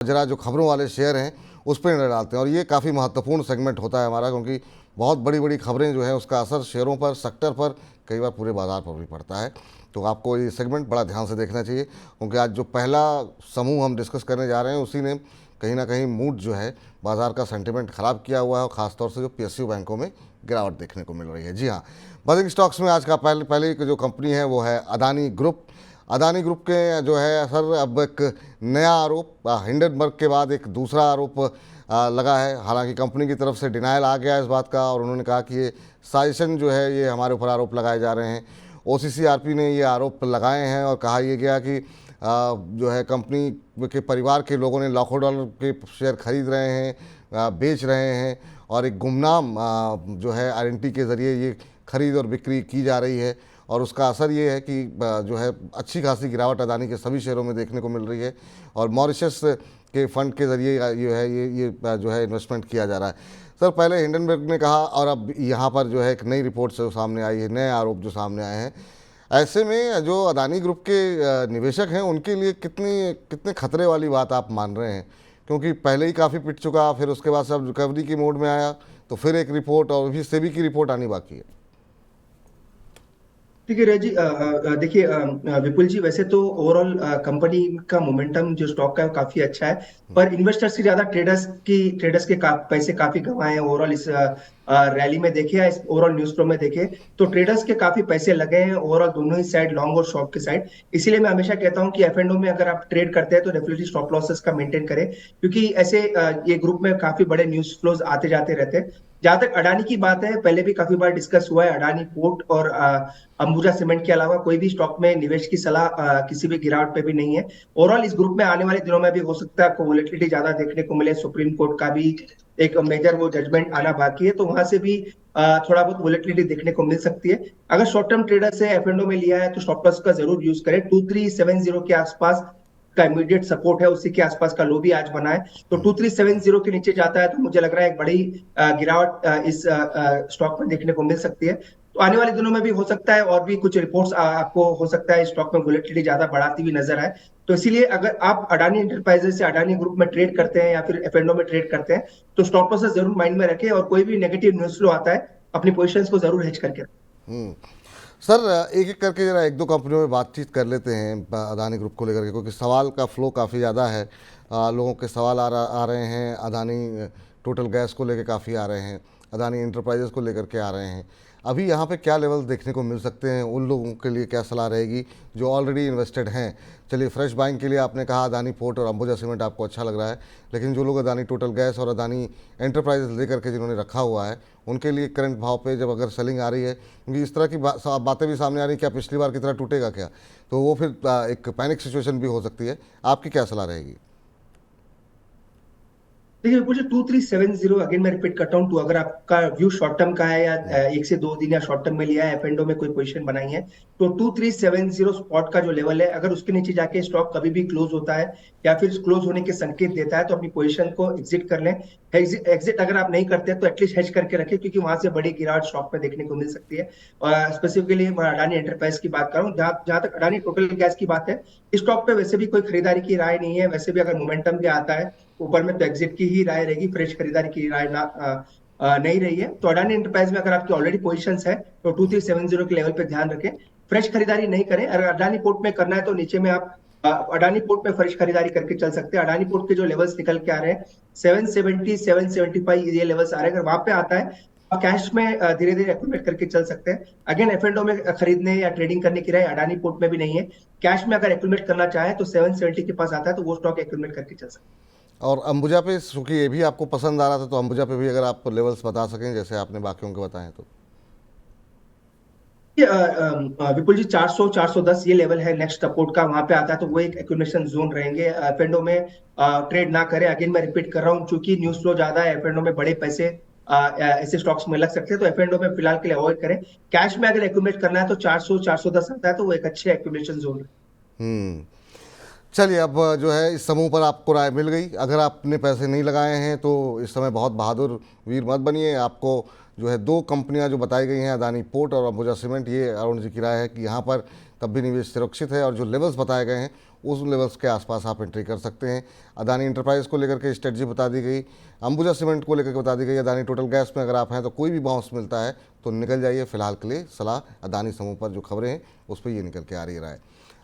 जरा जो खबरों वाले शेयर हैं उस पर नजर डालते हैं, और ये काफ़ी महत्वपूर्ण सेगमेंट होता है हमारा, क्योंकि बहुत बड़ी बड़ी खबरें जो है उसका असर शेयरों पर, सेक्टर पर, कई बार पूरे बाजार पर भी पड़ता है। तो आपको ये सेगमेंट बड़ा ध्यान से देखना चाहिए, क्योंकि आज जो पहला समूह हम डिस्कस करने जा रहे हैं उसी ने कहीं ना कहीं मूड जो है बाजार का सेंटिमेंट ख़राब किया हुआ है, और ख़ासतौर से जो PSU बैंकों में गिरावट देखने को मिल रही है। जी हाँ, बजिंग स्टॉक्स में आज का पहले जो कंपनी है वो है अदानी ग्रुप। अदानी ग्रुप के जो है सर, अब एक नया आरोप, हिंडनबर्ग के बाद एक दूसरा आरोप लगा है। हालांकि कंपनी की तरफ से डिनायल आ गया इस बात का, और उन्होंने कहा कि ये साजिशन जो है ये हमारे ऊपर आरोप लगाए जा रहे हैं। OCCRP ने ये आरोप लगाए हैं और कहा यह गया कि जो है कंपनी के परिवार के लोगों ने लाखों डॉलर के शेयर खरीद रहे हैं, बेच रहे हैं, और एक गुमनाम जो है आइडेंटिटी के ज़रिए ये खरीद और बिक्री की जा रही है, और उसका असर ये है कि जो है अच्छी खासी गिरावट अदानी के सभी शेयरों में देखने को मिल रही है, और मॉरिशस के फंड के ज़रिए ये है ये जो है इन्वेस्टमेंट किया जा रहा है। सर, पहले हिंडनबर्ग ने कहा, और अब यहाँ पर जो है एक नई रिपोर्ट से सामने आई है, नए आरोप जो सामने आए हैं। ऐसे में जो अदानी ग्रुप के निवेशक हैं उनके लिए कितने खतरे वाली बात आप मान रहे हैं? क्योंकि पहले ही काफ़ी पिट चुका, फिर उसके बाद सब रिकवरी की मोड में आया, तो फिर एक रिपोर्ट, और अभी सेबी की रिपोर्ट आनी बाकी है। ठीक है रजी, देखिए विपुल जी, वैसे तो ओवरऑल कंपनी का मोमेंटम जो स्टॉक का है वो काफी अच्छा है। पर इन्वेस्टर्स से ज्यादा ट्रेडर्स के पैसे काफी कमाए हैं ओवरऑल इस रैली में देखे या इस ओवरऑल न्यूज फ्लो में देखे तो ट्रेडर्स के काफी पैसे लगे हैं ओवरऑल दोनों ही साइड, लॉन्ग और शॉर्ट के साइड। इसीलिए मैं हमेशा कहता हूं कि F&O में अगर आप ट्रेड करते हैं तो डेफिनेटली स्टॉप लॉसेस का मेंटेन करें, क्योंकि ऐसे ये ग्रुप में काफी बड़े न्यूज फ्लोज आते जाते रहते हैं। जहां तक अडानी की बात है, पहले भी काफी बार डिस्कस हुआ है, अडानी पोर्ट और अंबुजा सीमेंट के अलावा कोई भी स्टॉक में निवेश की सलाह किसी भी गिरावट पे भी नहीं है। ओवरऑल इस ग्रुप में आने वाले दिनों में भी हो सकता है वोलेटिलिटी ज्यादा देखने को मिले, सुप्रीम कोर्ट का भी एक मेजर वो जजमेंट आना बाकी है, तो वहां से भी थोड़ा बहुत वोलेटिलिटी देखने को मिल सकती है। अगर शॉर्ट टर्म ट्रेडर से F&O में लिया है तो स्टॉप लॉस का जरूर यूज करें। 2370 के आसपास का इमीडिएट सपोर्ट है, उसी के आसपास का लो भी आज बना है, तो 2370 के नीचे जाता है तो मुझे लग रहा है एक बड़ी गिरावट इस स्टॉक में देखने को मिल सकती है। तो आने वाले दिनों में भी हो सकता है और भी कुछ रिपोर्ट्स आपको हो सकता है स्टॉक में वोलेटिलिटी ज्यादा बढ़ाती हुई नजर आए। तो इसीलिए अगर आप अडानी एंटरप्राइजेस से अडानी ग्रुप में ट्रेड करते हैं या फिर F&O में ट्रेड करते हैं तो स्टॉप लॉसेस जरूर माइंड में रखें, और कोई भी नेगेटिव न्यूज फ्लो आता है अपनी पोजीशंस को जरूर हेज करके हम्म। सर, एक एक करके जरा एक दो कंपनियों में बातचीत कर लेते हैं अदानी ग्रुप को लेकर के, क्योंकि सवाल का फ्लो काफ़ी ज़्यादा है। लोगों के सवाल आ रहे हैं, अदानी टोटल गैस को लेकर काफ़ी आ रहे हैं, अदानी एंटरप्राइजेस को लेकर के आ रहे हैं। अभी यहाँ पे क्या लेवल देखने को मिल सकते हैं? उन लोगों के लिए क्या सलाह रहेगी जो ऑलरेडी इन्वेस्टेड हैं? चलिए, फ्रेश बाइंग के लिए आपने कहा अदानी पोर्ट और अंबुजा सीमेंट आपको अच्छा लग रहा है, लेकिन जो लोग अदानी टोटल गैस और अदानी एंटरप्राइजेस लेकर के जिन्होंने रखा हुआ है, उनके लिए करंट भाव पे जब अगर सेलिंग आ रही है, क्योंकि इस तरह की बातें भी सामने आ रही, क्या पिछली बार की तरह टूटेगा क्या, तो वो फिर एक पैनिक सिचुएशन भी हो सकती है। आपकी क्या सलाह रहेगी? देखिए मुझे 2370 अगेन मैं रिपीट करता हूँ, तो अगर आपका व्यू शॉर्ट टर्म का है या 1 से 2 दिन या शॉर्ट टर्म में लिया है, F&O में कोई पोजीशन बनाई है, तो 2370 स्पॉट का जो लेवल है, अगर उसके नीचे जाके स्टॉक कभी भी क्लोज होता है या फिर क्लोज होने के संकेत देता है तो अपनी पोजीशन को एग्जिट कर लें। एग्जिट अगर आप नहीं करते तो एटलीस्ट हेज करके रखें, क्योंकि वहां से बड़ी गिरावट स्टॉक में देखने को मिल सकती है। और स्पेसिफिकली मैं अडानी एंटरप्राइज की बात कर रहा हूँ। जहां तक अडानी टोटल गैस की बात है, स्टॉक पे वैसे भी कोई खरीदारी की राय नहीं है। वैसे भी अगर मोमेंटम भी आता है ऊपर में तो एग्जिट की ही राय रहेगी, फ्रेश खरीदारी की राय नहीं रही है। तो अडानी एंटरप्राइज में अगर आपकी ऑलरेडी पोजीशंस है तो 2370 के लेवल पे ध्यान रखें, फ्रेश खरीदारी नहीं करें। अगर अडानी पोर्ट में करना है तो नीचे में आप अडानी पोर्ट में फ्रेश खरीदारी करके चल सकते हैं। अडानी पोर्ट के जो लेवल्स निकल के आ रहे हैं 770 775 ये लेवल्स आ रहे हैं, अगर वहां पे आता है आप कैश में धीरे धीरे एक्यूमुलेट करके चल सकते हैं। अगेन F&O में खरीदने या ट्रेडिंग करने की राय अडानी पोर्ट में भी नहीं है। कैश में अगर एक्यूमुलेट करना चाहे तो 770 के पास आता है तो वो स्टॉक एक्यूमुलेट करके चल सकते हैं। और अंबुजा पे, चूँकि ये भी आपको पसंद आ रहा था, तो अंबुजा पे भी अगर आप लेवल्स बता सकें जैसे आपने बाकियों के बताएं तो। विपुल जी, 400 410 ये लेवल है नेक्स्ट सपोर्ट का, वहां पे आता है तो वो एक एक्यूमुलेशन जोन रहेंगे। F&O में ट्रेड ना करें। अगेन मैं रिपीट कर रहा हूँ, क्योंकि न्यूज फ्लो ज्यादा है, F&O में बड़े पैसे ऐसे स्टॉक्स में लग सकते हैं, तो F&O में फिलहाल के लिए अवॉइड करें। कैश में अगर एक्यूमुलेट करना है तो 400 410 आता है तो वो एक अच्छे एक्यूमुलेशन जोन है। हम्म। चलिए, अब जो है इस समूह पर आपको राय मिल गई। अगर आपने पैसे नहीं लगाए हैं तो इस समय बहुत बहादुर वीर मत बनिए। आपको जो है दो कंपनियां जो बताई गई हैं, अदानी पोर्ट और अंबुजा सीमेंट, ये अरुण जी की राय है कि यहाँ पर तब भी निवेश सुरक्षित है और जो लेवल्स बताए गए हैं उस लेवल्स के आसपास आप एंट्री कर सकते हैं। अदानी इंटरप्राइज को लेकर के स्ट्रेटजी बता दी गई, अंबुजा सीमेंट को लेकर के बता दी गई, अदानी टोटल गैस में अगर आप हैं तो कोई भी बाउंस मिलता है तो निकल जाइए। फिलहाल के लिए सलाह अदानी समूह पर जो खबरें हैं उस पर ये निकल के आ रही है।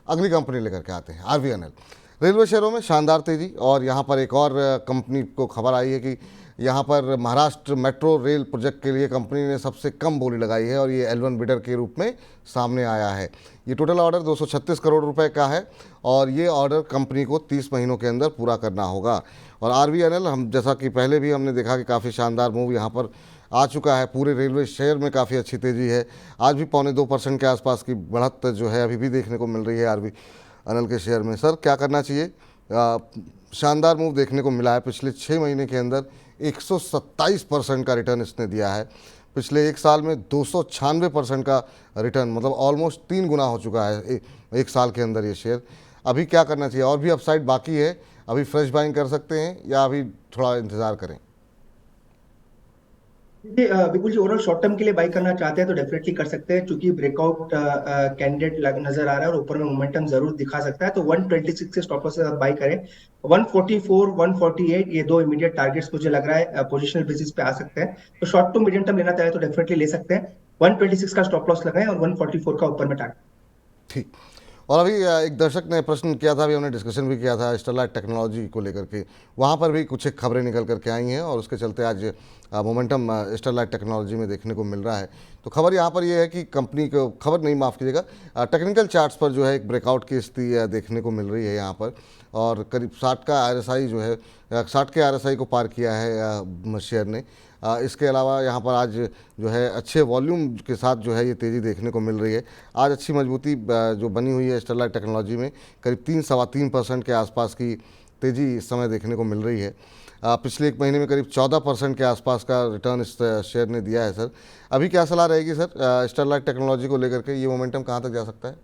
अगली कंपनी लेकर के आते हैं आरवीएनएल। रेलवे शेयरों में शानदार तेजी, और यहाँ पर एक और कंपनी को खबर आई है कि यहाँ पर महाराष्ट्र मेट्रो रेल प्रोजेक्ट के लिए कंपनी ने सबसे कम बोली लगाई है और ये L1 बिडर के रूप में सामने आया है। ये टोटल ऑर्डर 236 करोड़ रुपए का है और ये ऑर्डर कंपनी को 30 महीनों के अंदर पूरा करना होगा। और आरवीएनएल, हम जैसा कि पहले भी हमने देखा कि काफ़ी शानदार मूव यहाँ पर आ चुका है, पूरे रेलवे शेयर में काफ़ी अच्छी तेज़ी है। आज भी 1.25% के आसपास की बढ़त जो है अभी भी देखने को मिल रही है आरवीएनएल के शेयर में। सर क्या करना चाहिए? शानदार मूव देखने को मिला है, पिछले 6 महीने के अंदर 127% का रिटर्न इसने दिया है। पिछले एक साल में 296% का रिटर्न, मतलब ऑलमोस्ट 3 गुना हो चुका है एक साल के अंदर ये शेयर। अभी क्या करना चाहिए? और भी अपसाइड बाकी है, अभी फ्रेश बाइंग कर सकते हैं या अभी थोड़ा इंतजार करें? देखिए विपुल जी, ओवरऑल शॉर्ट टर्म के लिए बाई करना चाहते हैं तो डेफिनेटली कर सकते हैं, क्योंकि ब्रेकआउट कैंडिडेट नजर आ रहा है और ऊपर में मोमेंटम जरूर दिखा सकता है। तो 126 से स्टॉप लॉस से आप बाई करें। 144, 148 ये दो इमीडिएट टारगेट्स मुझे लग रहा है पोजिशनल बेसिस पे आ सकते हैं। तो शॉर्ट टू मीडियम टर्म लेना चाहे तो डेफिनेटली ले सकते हैं। 126 का स्टॉप लॉस लगाएं और 144 का ऊपर में टारगेट। ठीक। और अभी एक दर्शक ने प्रश्न किया था, अभी हमने डिस्कशन भी किया था स्टरलाइट टेक्नोलॉजी को लेकर के, वहाँ पर भी कुछ एक खबरें निकल करके आई हैं और उसके चलते आज मोमेंटम स्टरलाइट टेक्नोलॉजी में देखने को मिल रहा है। तो खबर यहाँ पर ये है कि कंपनी को, खबर नहीं माफ़ कीजिएगा, टेक्निकल चार्ट्स पर जो है एक ब्रेकआउट की स्थिति देखने को मिल रही है यहाँ पर, और करीब 60 का आरएसआई जो है 60 के आरएसआई को पार किया है शेयर ने। इसके अलावा यहाँ पर आज जो है अच्छे वॉल्यूम के साथ जो है ये तेज़ी देखने को मिल रही है। आज अच्छी मजबूती जो बनी हुई है स्टरलाइट टेक्नोलॉजी में, करीब 3-3.25% के आसपास की तेज़ी इस समय देखने को मिल रही है। पिछले एक महीने में करीब 14% के आसपास का रिटर्न इस शेयर ने दिया है। सर अभी क्या सलाह रहेगी सर स्टरलाइट टेक्नोलॉजी को लेकर के, ये मोमेंटम कहाँ तक जा सकता है?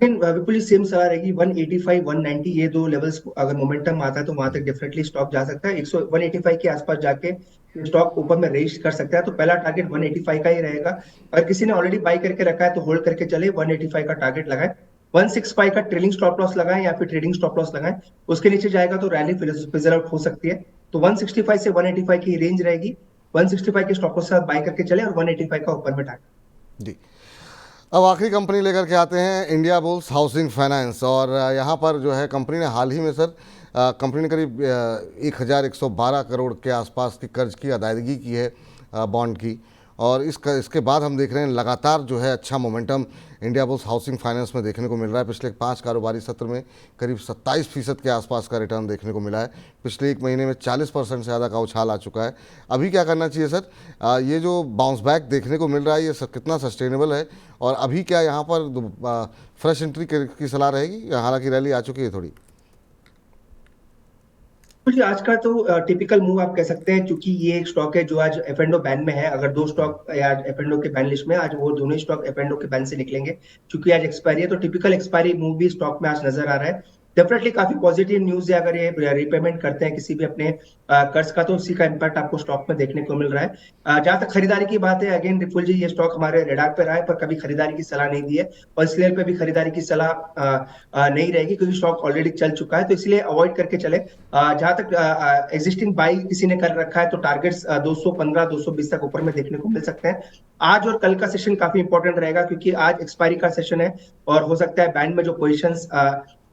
विपुल जी, सेम सलाह रहेगी। 185, 190 ये दो लेवल्स अगर मोमेंटम आता है तो वहां तक डेफिनेटली स्टॉक जा सकता है। 185 के आसपास जाके स्टॉक ऊपर में रेस कर सकता है। तो पहला टारगेट 185 का ही रहेगा। अगर किसी ने ऑलरेडी बाई करके रखा है तो होल्ड करके चले, 185 का टारगेट लगाए। 165 का ट्रेलिंग स्टॉप लॉस लगाएं या फिर ट्रेडिंग स्टॉप लॉस लगाएं। उसके नीचे जाएगा तो रैली फिजल आउट हो सकती है। तो 165 से 185 की रेंज रहेगी। 165 के स्टॉप लॉस से बाई करके चले और 185 का ऊपर में टारगेट। जी। अब आखिरी कंपनी लेकर के आते हैं इंडियाबुल्स हाउसिंग फाइनेंस, और यहाँ पर जो है कंपनी ने हाल ही में सर कंपनी ने करीब 1112 करोड़ के आसपास की कर्ज की अदायगी की है बॉन्ड की, और इसके बाद हम देख रहे हैं लगातार जो है अच्छा मोमेंटम इंडियाबुल्स हाउसिंग फाइनेंस में देखने को मिल रहा है। पिछले 5 कारोबारी सत्र में करीब 27% के आसपास का रिटर्न देखने को मिला है। पिछले एक महीने में 40% से ज़्यादा का उछाल आ चुका है। अभी क्या करना चाहिए सर? ये जो बाउंस बैक देखने को मिल रहा है ये कितना सस्टेनेबल है, और अभी क्या यहाँ पर फ्रेश एंट्री की सलाह रहेगी? हालांकि रैली आ चुकी है थोड़ी। जी, आज का तो टिपिकल मूव आप कह सकते हैं, क्योंकि ये एक स्टॉक है जो आज एफ बैन में है। अगर दो स्टॉक आज एफ के बैन लिस्ट में, आज वो दोनों ही स्टॉक एफ के बैन से निकलेंगे, क्योंकि आज एक्सपायरी है। तो टिपिकल एक्सपायरी मूव भी स्टॉक में आज नजर आ रहा है। डेफिनेटली काफी पॉजिटिव न्यूज है। अगर ये रिपेमेंट करते हैं किसी भी अपने कर्ज का, तो उसी का इम्पैक्ट आपको स्टॉक में देखने को मिल रहा है। जहां तक खरीदारी की बात है, अगेन विपुल जी, ये स्टॉक हमारे रेडार पे रहा है पर कभी खरीदारी की सलाह नहीं दी है, और इस लेवल पे भी खरीदारी की सलाह नहीं रहेगी, क्योंकि स्टॉक ऑलरेडी चल चुका है। तो इसलिए अवॉइड करके चले। जहां तक एग्जिस्टिंग बाई किसी ने कर रखा है तो टारगेट्स 215, 220 तक ऊपर में देखने को मिल सकते हैं। आज और कल का सेशन काफी इंपॉर्टेंट रहेगा, क्योंकि आज एक्सपायरी का सेशन है और हो सकता है बैंड में जो पोजीशंस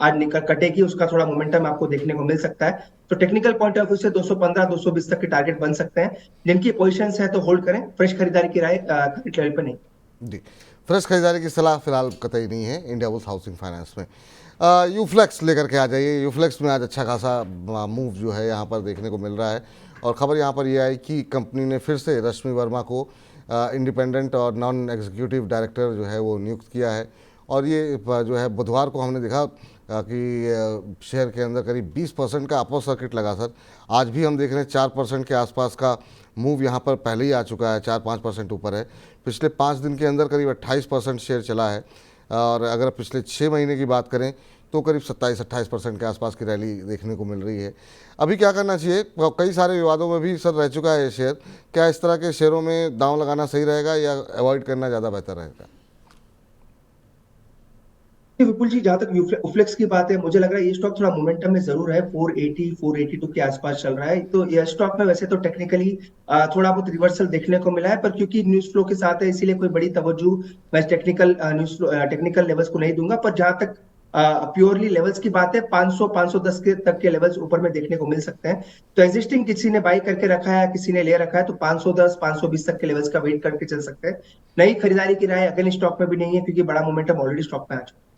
आज निकल कटेगी उसका थोड़ा मोमेंटम आपको देखने को मिल सकता है। तो टेक्निकल पॉइंट ऑफ व्यू से 215, 220 तक के टारगेट बन सकते हैं। जिनकी पोजीशंस है तो होल्ड करें, फ्रेश खरीदारी की राय करंट लेवल पे नहीं। जी, फ्रेश खरीदारी की सलाह फिलहाल कतई नहीं है इंडियाबुल्स हाउसिंग फाइनेंस में। यूफ्लेक्स लेकर के आ जाइए। यूफ्लेक्स में आज अच्छा खासा मूव जो है यहाँ पर देखने को मिल रहा है, और ख़बर यहाँ पर यह आई कि कंपनी ने फिर से रश्मि वर्मा को इंडिपेंडेंट और नॉन एग्जीक्यूटिव डायरेक्टर जो है वो नियुक्त किया है। और ये जो है बुधवार को हमने देखा कि शेयर के अंदर करीब 20% का अपर सर्किट लगा सर। आज भी हम देख रहे हैं 4% के आसपास का मूव यहाँ पर पहले ही आ चुका है, 4-5% ऊपर है। पिछले 5 दिन के अंदर करीब 28% शेयर चला है, और अगर पिछले 6 महीने की बात करें तो करीब 27-28% के आसपास की रैली देखने को मिल रही है। अभी क्या करना चाहिए? कई सारे विवादों में भी सर रह चुका है ये शेयर। क्या इस तरह के शेयरों में दांव लगाना सही रहेगा या अवॉइड करना ज़्यादा बेहतर रहेगा? विपुल जी, जहां तक उफ्लेक्स की बात है, मुझे लग रहा है ये स्टॉक थोड़ा मोमेंटम में जरूर है। 480 482 के आसपास चल रहा है। तो ये स्टॉक में वैसे तो टेक्निकली थोड़ा बहुत रिवर्सल देखने को मिला है, पर क्योंकि न्यूज फ्लो के साथ है इसीलिए कोई बड़ी तवज्जो मैं टेक्निकल लेवल्स को नहीं दूंगा। पर जहां तक प्योरली लेवल्स की बात है, 500 510 के तक के लेवल्स ऊपर में देखने को मिल सकते हैं। तो एग्जिस्टिंग किसी ने बाई करके रखा है, किसी ने ले रखा है, तो 510 520 तक के लेवल्स का वेट करके चल सकते हैं। नई खरीदारी की राय अगले स्टॉक में भी नहीं है, क्योंकि बड़ा मोमेंटम ऑलरेडी स्टॉक में आ चुका है।